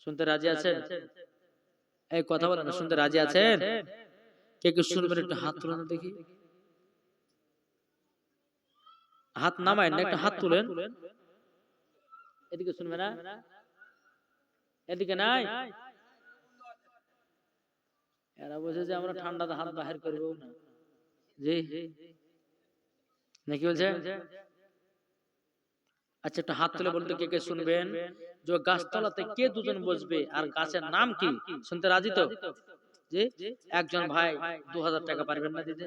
শুনতে রাজি আছেন? এই কথা বলেন, শুনতে রাজি আছেন? কে কে শুনবেন একটু হাত তুলেন দেখি। হাত নামায় না, একটু হাত তুলেন। এদিকে শুনবে না, এদিকে নাই। এরা বলছে যে আমরা ঠান্ডাতে হাত বাহির করবো না। জি নাকি বলছে? আচ্ছা একটু হাত তুলে বলতে কে কে শুনবেন যে গাছতলাতে কে দুজন বসবে আর গাছের নাম কি? শুনতে রাজি তো? জি একজন ভাই 2000 টাকা পারবেন না দিতে?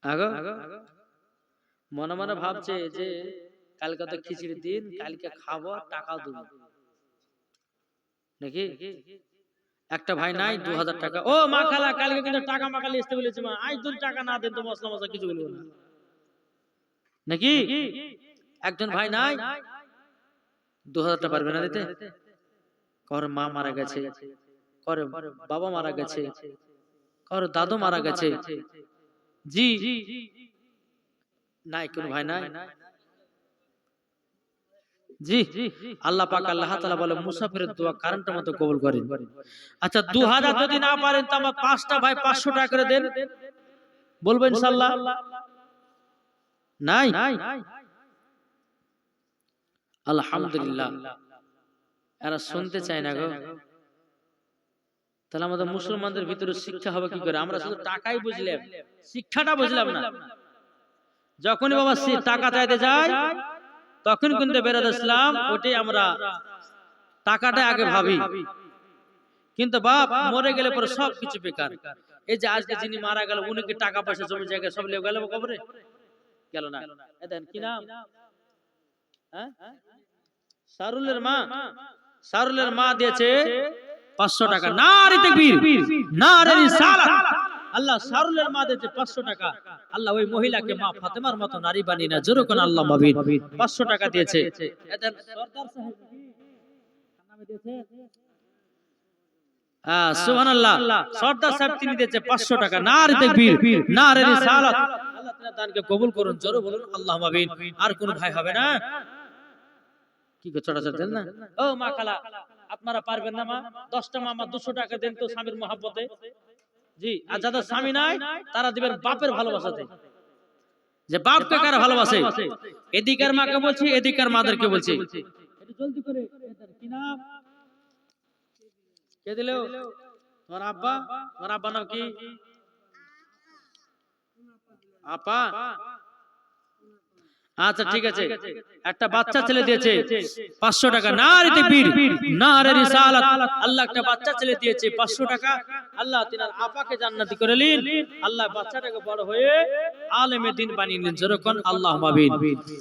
আগো মনে মনে ভাবছে যে কালকে তো খিচুড়ির দিন, কালকে খাবো টাকাও দেবো নাকি? একটা ভাই নাই 2000 টাকা, ও মা খালা কালকে কিন্তু টাকা মাকালি আসতে বলেছে মা, আজ যদি টাকা না দেন তো মশলা মশলা কিছু বলবো না নাকি? একজন ভাই নাই 2000 টাকা পারবে না দিতে? কার মা মারা গেছে, কার বাবা মারা গেছে, কার দাদু মারা গেছে, জি নাই কোন ভাই নাই। জি আল্লাহ পাক আল্লাহ তাআলা বলে মুসাফিরের দোয়া কারেন্টের মতো কবুল করেন। আচ্ছা 2000 যদি না পারেন তো আমার 5টা ভাই 500 টাকা করে দেন, বলবো ইনশাআল্লাহ? নাই আলহামদুলিল্লাহ এরা শুনতে চায় না গো। তাহলে আমাদের মুসলমানদের ভিতরে শিক্ষা হবে কি করে? আমরা শুধু টাকাই বুঝলাম, শিক্ষাটা বুঝলাম না। যখনই বাবা টাকা চাইতে যায় তখন কিন্তু বেরাদ ইসলাম ওটাই আমরা টাকাটা আগে ভাবি, কিন্তু বাপ মরে গেলে পরে সবকিছু বেকার। এই যে আজকে যিনি মারা গেল উনি কি টাকা পয়সা জমি জায়গা সব লেগে গেল কবরে? গেল না। দেখেন কি নাম, হ্যাঁ সারুলের মা, সারুলের মা দিয়েছে 500 টাকা। নারে তাকবীর, নারে রিসালাত। আল্লাহ সারুলের মা দিয়েছে 500 টাকা। আল্লাহ ওই মহিলাকে মা ফাতেমার মতো নারী বানিয়ে না, জোরে কোন আল্লাহ মাবিন 500 টাকা দিয়েছে। এদের সরদার সাহেব কি নামে দিয়েছে? সুবহানাল্লাহ, সরদার সাহেব তিনি দিয়েছে 500 টাকা। নারে তাকবীর, নারে রিসালাত। আল্লাহ তাআলা দানকে কবুল করুন, জোরে বলুন আল্লাহ মাবিন। আর কোন ভাই হবে না? কি গো ছোট ছোট দেন না? ও মা খালা আপনারা পারবেন না মা? 10টা মামা 200 টাকা দেন তো স্বামীর মহব্বতে। জি আর যাদের স্বামী নাই তারা দিবেন বাপের ভালোবাসাতে। যে বাপকে কারা ভালোবাসে, এদিকার মাকে বলছি, এদিকার মাদেরকে বলছি। একটু জলদি করে কি নাম কে দিলো? তোমার আব্বা? তোমার আব্বা নাম কি? আপা? আচ্ছা ঠিক আছে, একটা বাচ্চা ছেলে দিয়েছে 500 টাকা। নারে তাকবীর, নারে রিসালাত। আল্লাহ একটা বাচ্চা ছেলে দিয়েছে 500 টাকা। আল্লাহ তিনার আপাকে জান্নাতি করে নিন। আল্লাহ বাচ্চাটাকে বড় হয়ে আলেমে দ্বীন বানিয়ে নিন। যেরকম আল্লাহুম্মা আমিন।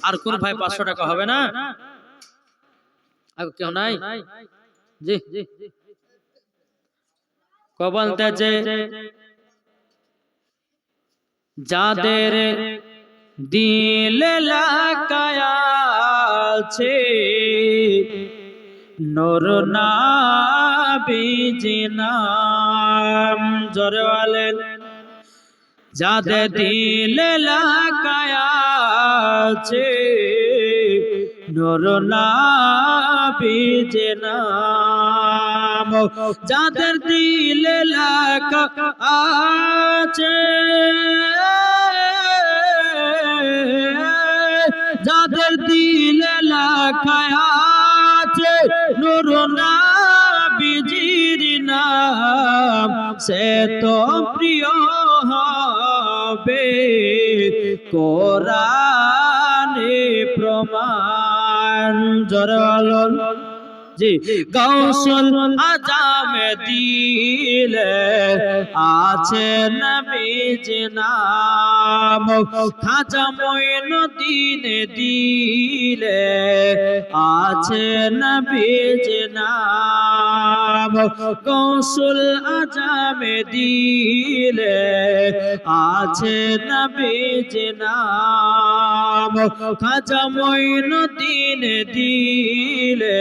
আর কোন ভাই 500 টাকা হবে না? আর কেউ নাই? জি কবলতেছে যাদের দিলে লাগায়াছে নূর নবীজি নাম, জোরে বলেন। যাদের দিলে লাগায়াছে নূর নবীজি নাম, যাদের দিলে লাগায়াছে, যাদের দিলে লাগায়াছে নূর নবীজির নাম, সে তো প্রিয় হবে কোরআনে প্রমাণ, জোরে বলুন। জি গাউসুল আজম দিলে আছে নবীজি নাম, খাজা মঈনুদ্দিন দিলে আছে নবীজি নাম, গাউসুল আজম দিলে আছে নবীজি নাম, খাজা মঈনুদ্দিন দিলে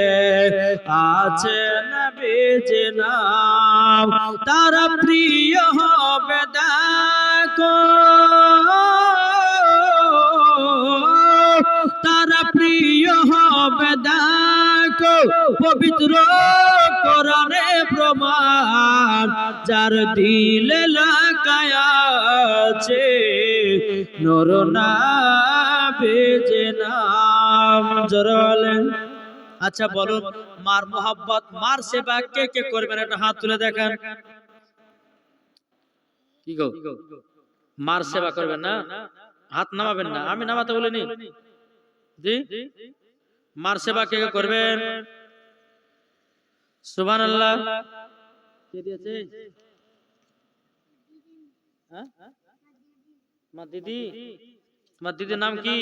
আছে নবীজি নাম, তারা প্রিয় হবে দেখো, তারা প্রিয় হবে দেখো পবিত্র কোরআনে প্রমাণ, যার দিলে লাগায়াছে নূর নবীজি নাম, জোরে বলেন। আচ্ছা বলুন, মার মোহাব্বত, মার সেবা কে কে করবেন? একটা হাত তুলে দেখান। কি গো, মার সেবা করবেন না? হাত নামাবেন না, আমি নামাতে বলিনি। জি মার সেবা কে কে করবেন? সুবহানাল্লাহ। কে দিয়েছে? হ্যাঁ মা দিদি, তোমার দিদির নাম কি?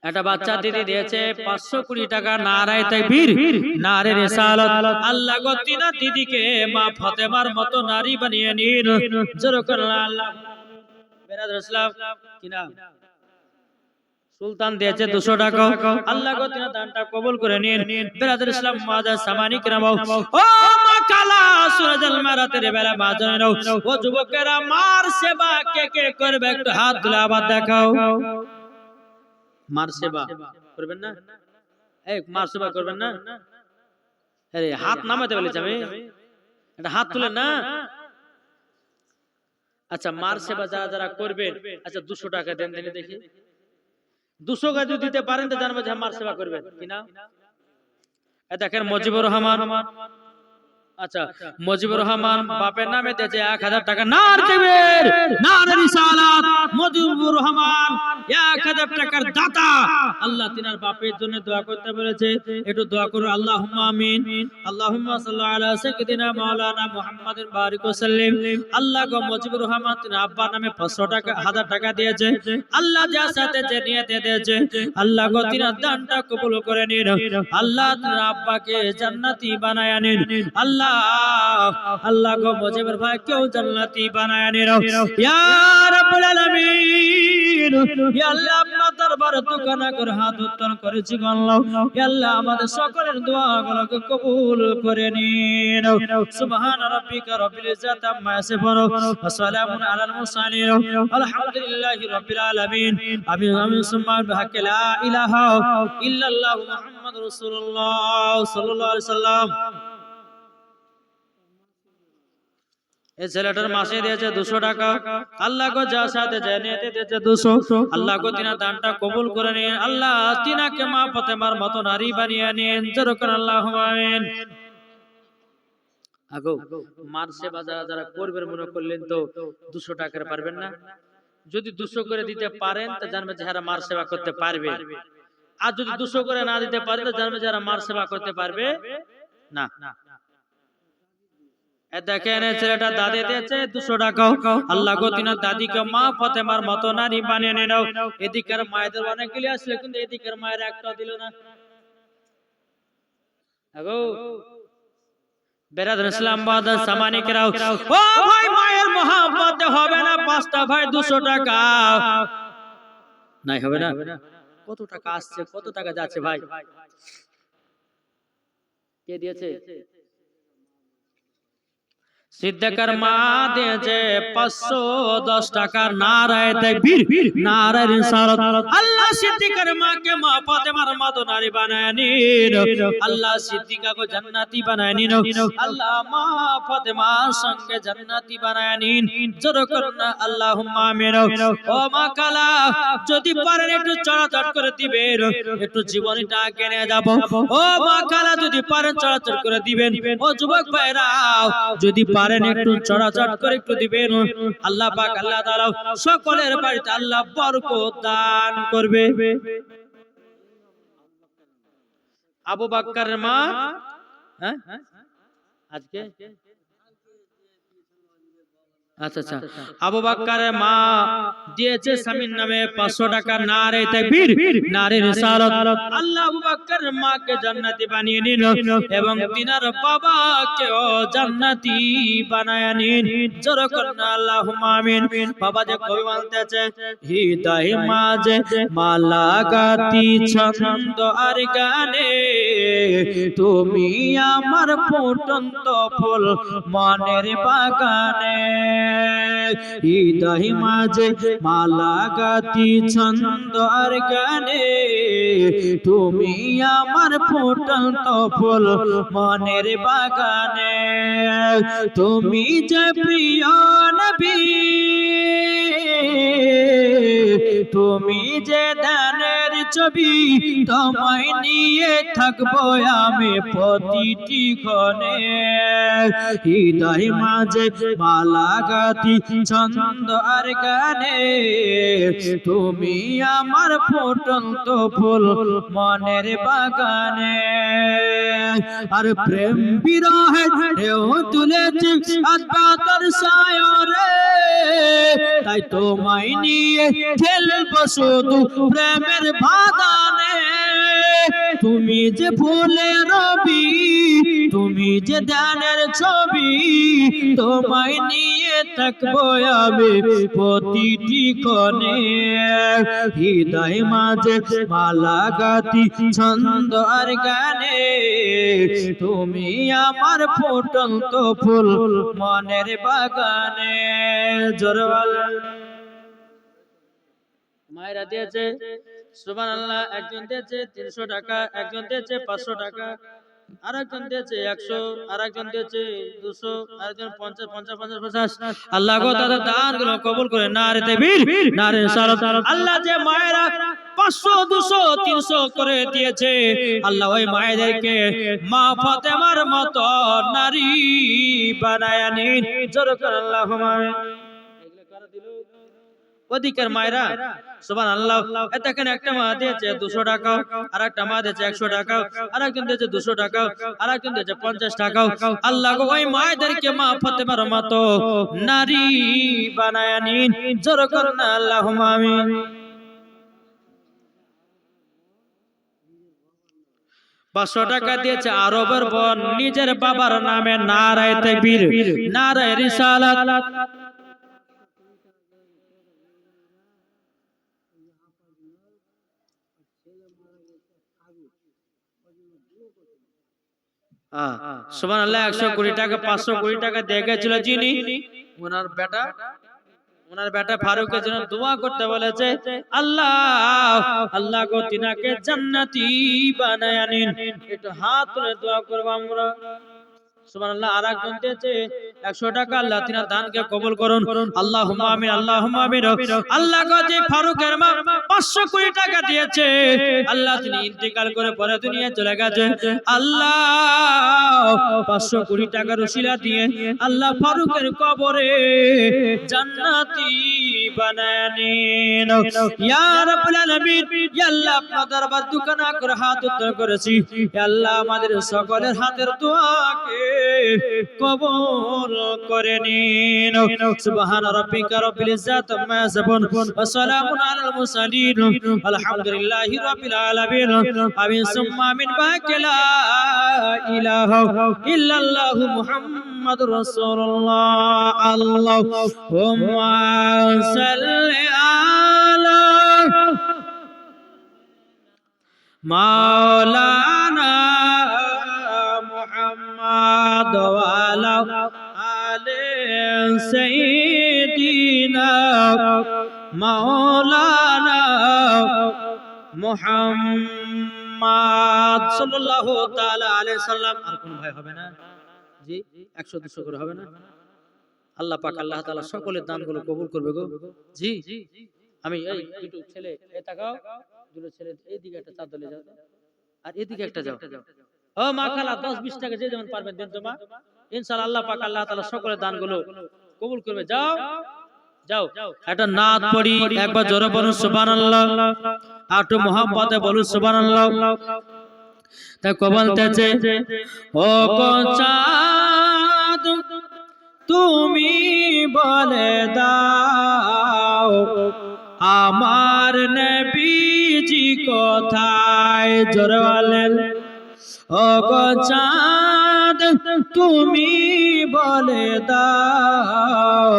একটা বাচ্চা দিদি দিয়েছে 520 টাকা। নারায়ে তাকবীর, নারে রিসালাত। আল্লাহ গো তিনার দিদিকে মা ফাতেমার মতো নারী বানিয়ে নিন, যেরকম আল্লাহ। বেরাদর ইসলাম কি নাম? সুলতান দিয়েছে 200 টাকা। আল্লাহ গো তিনার দানটা কবুল করে নিন। বেরাদর ইসলাম মাদার সামানি কিরাম, ও মা কালা সূরাতুল মারাতের বেলা মা জানেন, ও যুবকেরা মার সেবা কে কে করবে? একটু হাত তুলে আবার দেখাও। মার সেবা করবেন না? এই মার সেবা করবেন না? আরে হাত নামাতে বলেছি আমি, এটা হাত তুলেন না। আচ্ছা মার সেবা যারা যারা করবেন, আচ্ছা 200 টাকা দেন দিলে দেখি। 200 টাকা যদি দিতে পারেন তো জানবো যে মার সেবা করবেন কিনা। দেখেন মুজিবুর রহমান, আচ্ছা মুজিবুর রহমান বাপের নামে দিয়েছে 1000 টাকা। নারে তাকবীর, নারে রিসালাত। মুজিবুর রহমান 1000 টাকার দাতা। আল্লাহ তিনার বাপের জন্য দোয়া করতে বলেছে, একটু দোয়া করুন। আল্লাহুম্মা আমিন। আল্লাহুম্মা সাল্লি আলা সাইয়্যিদিনা মাওলানা মুহাম্মাদিন বারিক ওয়া সাল্লিম। আল্লাহ গো মুজিবুর রহমান তিনার আব্বার নামে 500 টাকা 1000 টাকা দিয়েছে। আল্লাহ যার সাথে যে নিয়তে দিয়েছে, আল্লাহ গো তিনার দানটা কবুল করে নিন। আল্লাহ তিনার আব্বাকে জান্নাতি বানায়া নিন। আল্লাহ আল্লাহ গো মুজিবুর ভাই কেউ জান্নাতি বানায়া নিন ইয়া রাব্বুল আলামিন। ইয়া আল্লাহ আপনার দরবারে তুকানা করে হাত উত্তোলন করেছি গো আল্লাহ। ইয়া আল্লাহ আমাদের সকলের দোয়াগুলোকে কবুল করে নিন। সুবহান রাব্বিকা রাব্বিল ইজ্জাতি আম্মা ইয়াসিফুন ওয়া সালামুন আলাল মুরসালিন আলহামদুলিল্লাহি রাব্বিল আলামিন। আমিন আমিন সুম্মা বিহাক্কি লা ইলাহা ইল্লাল্লাহু মুহাম্মাদুর রাসূলুল্লাহ সাল্লাল্লাহু আলাইহি ওয়াসাল্লাম। এই ছেলেটার মাসে দিয়েছে 200 টাকা। আল্লাহ গো যা সাথে জানিয়ে দিয়েছে 200। আল্লাহ গো তিনার দানটা কবুল করে নিন। আল্লাহ তিনাকে মা ফাতেমার মতো নারী বানিয়ে নিন। যেরকম আল্লাহুম্মা আমিন। আগো মার সেবা যারা যারা করবেন মনে করলেন তো 200 টাকার পারবেন না। যদি 200 করে দিতে পারেন তো জানবেন যে যারা মার সেবা করতে পারবে। আর যদি 200 করে না দিতে পারেন তো জানবেন যারা মার সেবা করতে পারবে না। দেখেন ছেলেটা দাদি দিয়েছে 200 টাকা। আল্লাহ গো তিনার দাদিকে মা ফাতেমার মতো নারী বানিয়ে নাও। এদিকের মায়েদের অনেকগুলি আসলে কিন্তু এদিকের মায়ের একটা দিল না। আগো বেরাদর ইসলাম বাদর সামানিকরাও, ও ভাই মায়ের মহব্বতে হবে না 5টা ভাই 200 টাকা নাই হবে না। কত টাকা আসছে কত টাকা যাচ্ছে ভাই? কে দিয়েছে? সিদ্দিকার মা দিয়েছে 510 টাকা। নারায়ে তাকবীর, নারায়ে রিসালাত। আল্লাহ সিদ্দিকার মাকে মা ফাতেমার মতো নারী বানায় নিন। আল্লাহ সিদ্দিকাকে জান্নাতি বানায় নিন। আল্লাহ মা ফাতেমার সঙ্গে জান্নাতি বানায় নিন। জোরে করুন না আল্লাহুম্মা আমিন। ও মা কালা যদি পারেন একটু চড়াচড় করে দিবেন, একটু জীবনীটা আগে নিয়ে যাব। ও মা কালা যদি পারেন চড়াচড় করে দিবেন। ও যুবক ভাইরা যদি পারেন একটু চড়াচড় করে একটু দিবেন। আল্লাহ পাক আল্লাহ তাআলা সকলের বাড়িতে আল্লাহ বরকত দান করবে। আবু বকরের মা হ্যাঁ আজকে আচ্ছা আবু বকরের মা দিয়েছে স্বামীর নামে 500 টাকা। নারে তাকবীর, নারে রিসালাত। আল্লাহ আবু বকরের মাকে জান্নাতি বানিয়ে নিন এবং তিনার বাবাকেও জান্নাতি বানায় নিন। জোরে করুন আল্লাহুম্মা আমিন। বাবা যে কবি বলতেছে, হৃদয় মাঝে মালা গাতি ছন্দ আর গানে, তুমি আমার ফুটন্ত ফুল মনের বাগানে। হৃদয় মাঝে মালা গাতি ছন্দ আর গানে, তুমি আমার ফুটন্ত ফুল মনের বাগানে। তুমি যে প্রিয় নবী, তুমি যে দানের ছবি, তোমায় নিয়ে থাকবো আমি প্রতিটি ক্ষণে। হৃদয় মাঝে মালা গাতি ছন্দ আর গানে, তুমি আমার ফুটন্ত ফুল মনের বাগানে। আর প্রেম বিরহে ঢেউ তুলেছে আত্মার সায়রে, তাই তোমায় নিয়ে খেলবো শুধু প্রেমের বাগানে। তুমি যে ফুলের রবি, তুমি যে ধ্যানের ছবি, তোমায় নিয়ে থাকবো আমি প্রতিটি ক্ষণে। হৃদয় মাঝে মালা গাতি ছন্দ আর গানে, তুমি আমার ফুটন্ত ফুল মনের বাগানে। জোরে বলেন। মায়েরা দিয়েছে সুবহানাল্লাহ। একজন দিয়েছে 300 টাকা, একজন দিয়েছে 500 টাকা, আরেকজন দিয়েছে 100, আরেকজন দিয়েছে 200, আরেকজন 50, 50, 50, 50। আল্লাহ গো তাদের দানগুলো কবুল করে। নারে তাকবীর, নারে রিসালাত। আল্লাহ যে মায়েরা 500, 200, 300 করে দিয়েছে, আল্লাহ ওই মায়েদেরকে মা ফাতেমার মতো নারী বানায় নিন। জোরে করে আল্লাহুম্মা আমিন। এগুলো কারা দিল? ওদিকের মায়েরা সুবহানাল্লাহ। দেখেন একটা মা দিয়েছে 200 টাকা, আর একটা মা দিয়েছে 100 টাকা, আর একজন দিয়েছে 200 টাকা, আর একজন দিয়েছে 50 টাকা। আল্লাহ গো ওই মায়েদেরকে মা ফাতেমার মতো নারী বানায় নিন। জোরে করুন আল্লাহুম্মা আমিন। পাঁচশো টাকা দিয়েছে আরবের বোন নিজের বাবার নামে। নারায়ে তাকবীর, নারায়ে রিসালাত। সুবহানাল্লাহ। 100 কোটি টাকা 500 কোটি টাকা দিয়ে গেছিল যিনি, ওনার বেটা ফারুকের জন্য দোয়া করতে বলেছে। আল্লাহ আল্লাহ গো তিনাকে জান্নাতি বানায় নিন। একটু হাত তুলে দোয়া করব আমরা। সুবহানাল্লাহ। আর একজন দিয়েছে 100 টাকা। আল্লাহ তিনার দানকে কবুল করুন, আল্লাহুম্মা আমিন, আল্লাহুম্মা আমিন। আল্লাহ গাজী ফারুকের মা 500 কোটি টাকা দিয়েছে। আল্লাহ তিনি ইন্তেকাল করে পরে দুনিয়ায় চলে গেছে। আল্লাহ 500 কোটি টাকার উসিলা দিয়ে আল্লাহ ফারুকের কবরে জান্নাতি বানায় নিন ইয়া রাব্বুল আলামিন। ইয়া আল্লাহ আপনার দরবার দুখানা করে হাত উত্তোলন করেছি। ইয়া আল্লাহ আমাদের সকলের হাতের দোয়াকে কবুল করে নিন। সুবহান রাব্বিকা রাব্বিল ইজ্জাতি আম্মা ইয়াসিফুন ওয়া সালামুন আলাল মুরসালিন আলহামদুলিল্লাহি রাব্বিল আলামিন। আমিন সুম্মা আমিন। বাকি লা ইলাহা ইল্লাল্লাহু মুহাম্মাদুর রাসূলুল্লাহ। আল্লাহুম্মা সাল্লি আলা মাওলানা মুহাম্মাদ ওয়া আলা আলি সাইয়্যিদিনা মাওলানা মুহাম্মাদ সাল্লাল্লাহু তাআলা আলাইহি সাল্লাম। আর কোন ভাই হবে না? জি 100-200 করে হবে না? আল্লাহ পাক আল্লাহ তাআলা সকলের দানগুলো কবুল করবে গো। জি আমি এই দুটো ছেলে এই তাকাও, দুটো ছেলে এইদিকে একটা চাদলে যাও আর এদিকে একটা যাও। ও মা খালা 10-20 টাকা যে যেমন পারবেন দেন তো মা, ইনশাআল্লাহ আল্লাহ পাক আল্লাহ তাআলা সকলের দানগুলো কবুল করবে। যাও যাও একটা নাত পড়ি, একবার জোরে বলুন সুবহানাল্লাহ, আর একটু মুহাব্বতে বলুন সুবহানাল্লাহ। তাই কো বলতেছে ও গো চাঁদ তুমি বলে দাও আমার নবীজি কোথায়। জোরে বলেন ও গো চাঁদ তুমি বলে দাও